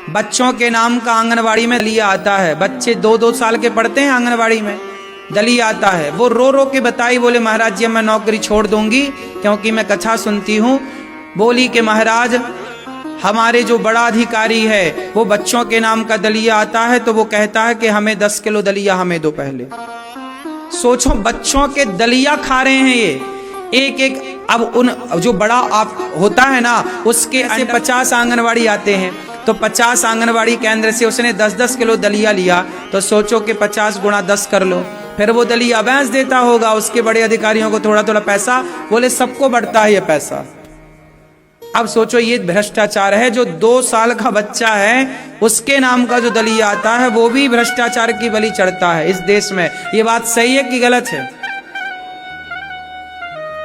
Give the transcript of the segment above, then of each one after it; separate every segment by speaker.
Speaker 1: बच्चों के नाम का आंगनवाड़ी में दलिया आता है। बच्चे 2-2 साल के पढ़ते हैं आंगनवाड़ी में, दलिया आता है। वो रो रो के बताई, बोले महाराज जी मैं नौकरी छोड़ दूंगी क्योंकि मैं कथा सुनती हूँ। बोली कि महाराज हमारे जो बड़ा अधिकारी है वो बच्चों के नाम का दलिया आता है तो वो कहता है कि हमें 10 किलो दलिया हमें दो पहले। सोचो बच्चों के दलिया खा रहे हैं ये एक एक। अब उन जो बड़ा आप होता है ना उसके ऐसे 50 आंगनवाड़ी आते हैं तो 50 आंगनवाड़ी केंद्र से उसने 10-10 किलो दलिया लिया तो सोचो कि 50 गुणा 10 कर लो, फिर वो दलिया बेच देता होगा उसके बड़े अधिकारियों को थोड़ा थोड़ा पैसा, बोले सबको बढ़ता है ये पैसा। अब सोचो ये भ्रष्टाचार है। जो 2 साल का बच्चा है उसके नाम का जो दलिया आता है वो भी भ्रष्टाचार की बलि चढ़ता है इस देश में। ये बात सही है कि गलत है?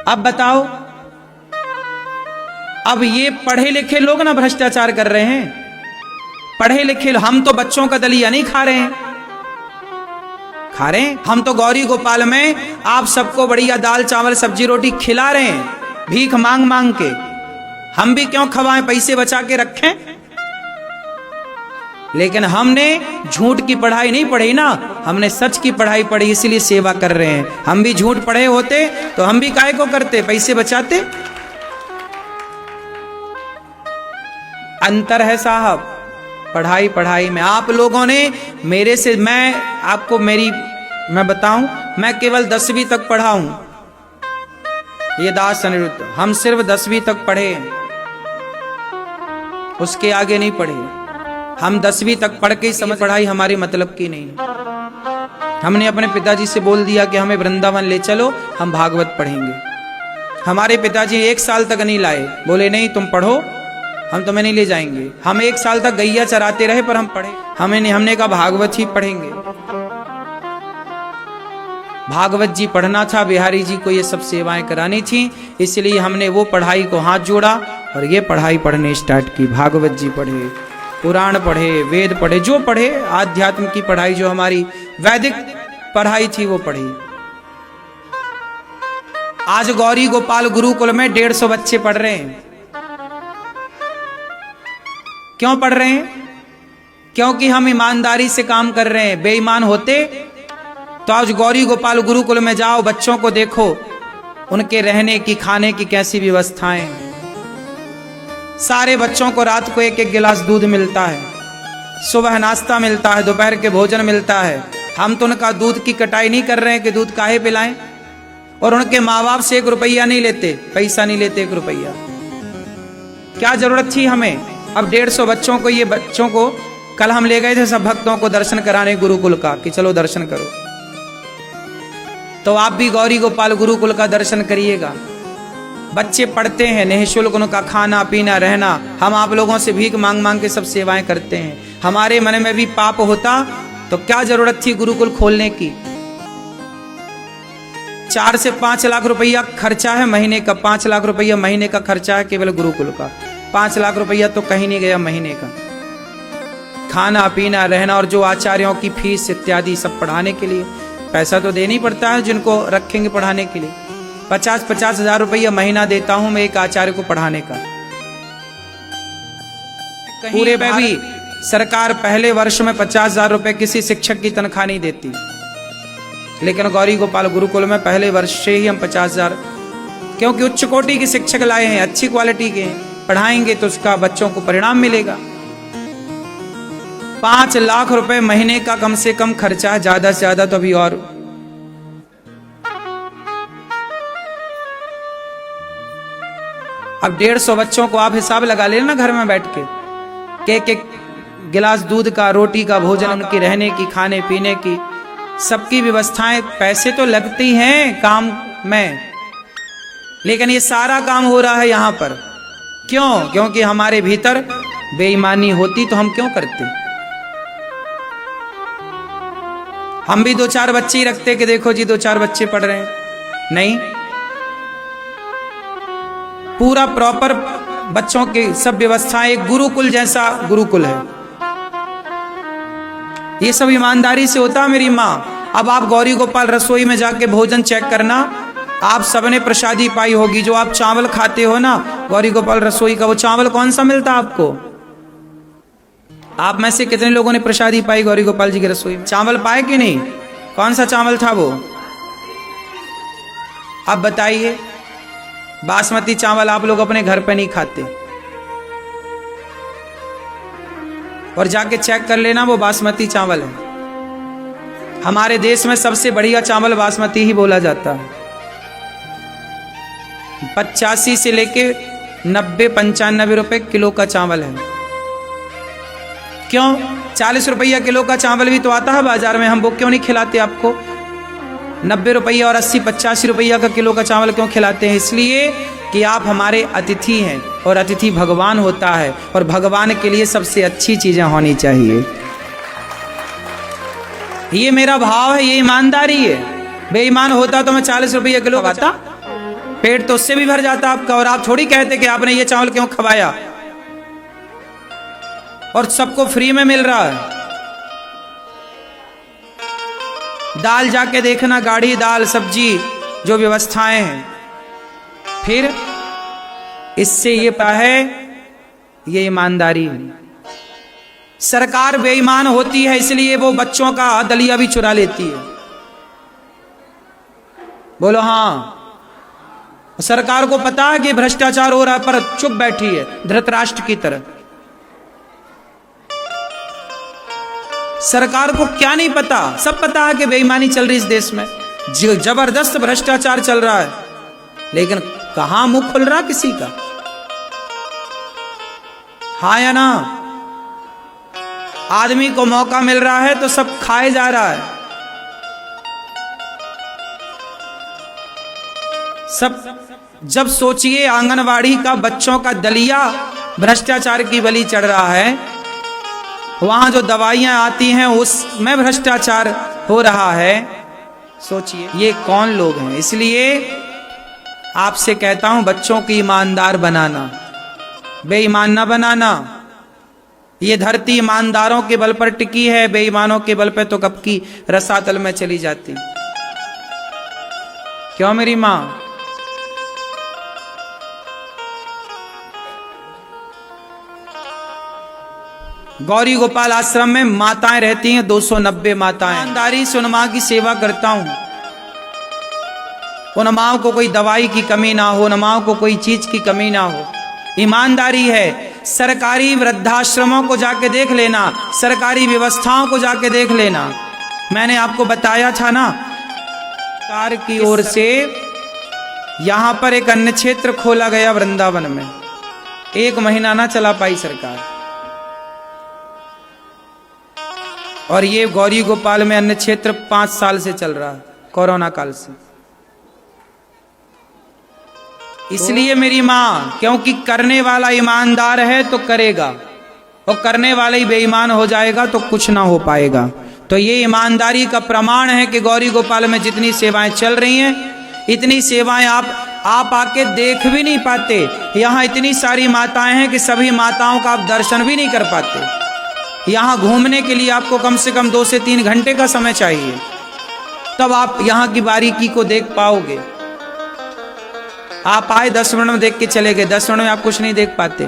Speaker 1: अब बताओ। अब ये पढ़े लिखे लोग ना भ्रष्टाचार कर रहे हैं, पढ़े लिखे। हम तो बच्चों का दलिया नहीं खा रहे हैं, खा रहे हैं हम तो गौरी गोपाल में आप सबको बढ़िया दाल चावल सब्जी रोटी खिला रहे हैं भीख मांग मांग के। हम भी क्यों खवाएं, पैसे बचा के रखें। लेकिन हमने झूठ की पढ़ाई नहीं पढ़ी ना, हमने सच की पढ़ाई पढ़ी, इसीलिए सेवा कर रहे हैं। हम भी झूठ पढ़े होते तो हम भी काहे को करते, पैसे बचाते। अंतर है साहब पढ़ाई पढ़ाई में। आप लोगों ने मेरे से, मैं आपको मैं बताऊं, मैं केवल 10वीं तक पढ़ा हूं। ये दास अनिरुद्ध, हम सिर्फ 10वीं तक पढ़े, उसके आगे नहीं पढ़े। हम 10वीं तक पढ़ के समझ, पढ़ाई हमारी मतलब की नहीं। हमने अपने पिताजी से बोल दिया कि हमें वृंदावन ले चलो, हम भागवत पढ़ेंगे। हमारे पिताजी 1 साल तक नहीं लाए, बोले नहीं तुम पढ़ो, हम तुम्हें नहीं ले जाएंगे। हम 1 साल तक गैया चराते रहे पर हम पढ़े। हमने कहा भागवत ही पढ़ेंगे। भागवत जी पढ़ना था, बिहारी जी को ये सब सेवाएं करानी थी, इसलिए हमने वो पढ़ाई को हाथ जोड़ा और ये पढ़ाई पढ़ने स्टार्ट की। भागवत जी पढ़े, पुराण पढ़े, वेद पढ़े, जो पढ़े आध्यात्म की पढ़ाई, जो हमारी वैदिक पढ़ाई थी वो पढ़ी। आज गौरी गोपाल गुरुकुल में 150 बच्चे पढ़ रहे हैं। क्यों पढ़ रहे हैं? क्योंकि हम ईमानदारी से काम कर रहे हैं। बेईमान होते तो आज गौरी गोपाल गुरुकुल में जाओ, बच्चों को देखो, उनके रहने की खाने की कैसी व्यवस्थाएं। सारे बच्चों को रात को 1-1 गिलास दूध मिलता है, सुबह नाश्ता मिलता है, दोपहर के भोजन मिलता है। हम तो उनका दूध की कटाई नहीं कर रहे हैं कि दूध काहे पिलाएं, और उनके माँ बाप से 1 रुपया नहीं लेते, पैसा नहीं लेते 1 रुपया। क्या जरूरत थी हमें? अब 150 बच्चों को, ये बच्चों को कल हम ले गए थे सब भक्तों को दर्शन कराने गुरुकुल का, कि चलो दर्शन करो। तो आप भी गौरी गोपाल गुरुकुल का दर्शन करिएगा। बच्चे पढ़ते हैं, निःशुल्क उनका खाना पीना रहना। हम आप लोगों से भीख मांग मांग के सब सेवाएं करते हैं। हमारे मन में भी पाप होता तो क्या जरूरत थी गुरुकुल खोलने की? 4 से 5 लाख रुपया खर्चा है महीने का। 5 लाख रुपया महीने का खर्चा है केवल गुरुकुल का। 5 लाख रुपया तो कहीं नहीं गया महीने का। खाना पीना रहना और जो आचार्यों की फीस इत्यादि सब पढ़ाने के लिए पैसा तो देना ही पड़ता है, जिनको रखेंगे पढ़ाने के लिए। 50-50 हजार रुपया महीना देता हूं मैं एक आचार्य को पढ़ाने का। पूरे में भी सरकार पहले वर्ष में 50,000 रुपए किसी शिक्षक की तनख्वाह नहीं देती, लेकिन गौरी गोपाल गुरुकुल में पहले वर्ष से ही हम 50,000, क्योंकि उच्च कोटि के शिक्षक लाए हैं, अच्छी क्वालिटी के पढ़ाएंगे तो उसका बच्चों को परिणाम मिलेगा। 5 लाख रुपए महीने का कम से कम खर्चा है, ज्यादा से ज्यादा तो अभी। और अब 150 बच्चों को आप हिसाब लगा लेना घर में बैठ के, एक गिलास दूध का, रोटी का, भोजन, उनकी रहने की, खाने पीने की, सबकी व्यवस्थाएं। पैसे तो लगती हैं काम में, लेकिन ये सारा काम हो रहा है यहां पर। क्यों? क्योंकि हमारे भीतर बेईमानी होती तो हम क्यों करते? हम भी 2-4 बच्चे ही रखते कि देखो जी 2-4 बच्चे पढ़ रहे हैं। नहीं, पूरा प्रॉपर बच्चों की सब व्यवस्थाएं, एक गुरुकुल जैसा गुरुकुल है। ये सब ईमानदारी से होता मेरी माँ। अब आप गौरी गोपाल रसोई में जाके भोजन चेक करना, आप सबने प्रसादी पाई होगी। जो आप चावल खाते हो ना गौरी गोपाल रसोई का, वो चावल कौन सा मिलता आपको? आप में से कितने लोगों ने प्रसादी पाई गौरी गोपाल जी की रसोई में? चावल पाए कि नहीं? कौन सा चावल था वो? अब बताइए, बासमती चावल आप लोग अपने घर पे नहीं खाते, और जाके चेक कर लेना वो बासमती चावल है। हमारे देश में सबसे बढ़िया चावल बासमती ही बोला जाता है। 85 से लेके 90-95 रुपए किलो का चावल है। क्यों? 40 रुपया किलो का चावल भी तो आता है बाजार में, हम वो क्यों नहीं खिलाते आपको? 90 रुपया और 80-85 रुपया का किलो का चावल क्यों खिलाते हैं? इसलिए कि आप हमारे अतिथि हैं, और अतिथि भगवान होता है, और भगवान के लिए सबसे अच्छी चीजें होनी चाहिए। ये मेरा भाव है, ये ईमानदारी है। बेईमान होता तो मैं 40 रुपया किलो खाता, पेट तो उससे भी भर जाता आपका। और आप थोड़ी कहते कि आपने ये चावल क्यों खवाया, और सबको फ्री में मिल रहा है। दाल जाके देखना, गाढ़ी दाल, सब्जी, जो व्यवस्थाएं हैं। फिर इससे ये पता है, ये ईमानदारी है। सरकार बेईमान होती है, इसलिए वो बच्चों का दलिया भी चुरा लेती है। बोलो हाँ। सरकार को पता है कि भ्रष्टाचार हो रहा है, पर चुप बैठी है धृतराष्ट्र की तरह। सरकार को क्या नहीं पता? सब पता है कि बेईमानी चल रही इस देश में, जबरदस्त भ्रष्टाचार चल रहा है, लेकिन कहां मुंह खुल रहा किसी का? हाँ या ना? आदमी को मौका मिल रहा है तो सब खाए जा रहा है। सब जब सोचिए आंगनवाड़ी का बच्चों का दलिया भ्रष्टाचार की बलि चढ़ रहा है, वहां जो दवाइयां आती हैं उसमें भ्रष्टाचार हो रहा है। सोचिए ये कौन लोग हैं? इसलिए आपसे कहता हूं, बच्चों की ईमानदार बनाना, बेईमान ना बनाना। ये धरती ईमानदारों के बल पर टिकी है, बेईमानों के बल पर तो कब की रसातल में चली जाती। क्यों मेरी मां? गौरी गोपाल आश्रम में माताएं रहती हैं, 290 माताएं। ईमानदारी से उन मां की सेवा करता हूं। उन माओं को कोई दवाई की कमी ना हो, उन माओं को कोई चीज की कमी ना हो। ईमानदारी है। सरकारी वृद्धाश्रमों को जाके देख लेना, सरकारी व्यवस्थाओं को जाके देख लेना। मैंने आपको बताया था ना, सरकार की ओर से यहां पर एक अन्य क्षेत्र खोला गया वृंदावन में। 1 महीना ना चला पाई सरकार, और ये गौरी गोपाल में अन्य क्षेत्र 5 साल से चल रहा है, कोरोना काल से। इसलिए मेरी मां, क्योंकि करने वाला ईमानदार है तो करेगा, और करने वाला ही बेईमान हो जाएगा तो कुछ ना हो पाएगा। तो ये ईमानदारी का प्रमाण है कि गौरी गोपाल में जितनी सेवाएं चल रही हैं, इतनी सेवाएं आप आके देख भी नहीं पाते। यहाँ इतनी सारी माताएं हैं कि सभी माताओं का आप दर्शन भी नहीं कर पाते। यहाँ घूमने के लिए आपको कम से कम 2 से 3 घंटे का समय चाहिए, तब आप यहाँ की बारीकी को देख पाओगे। आप आए 10 मिनट में देख के चले गए, 10 मिनट में आप कुछ नहीं देख पाते।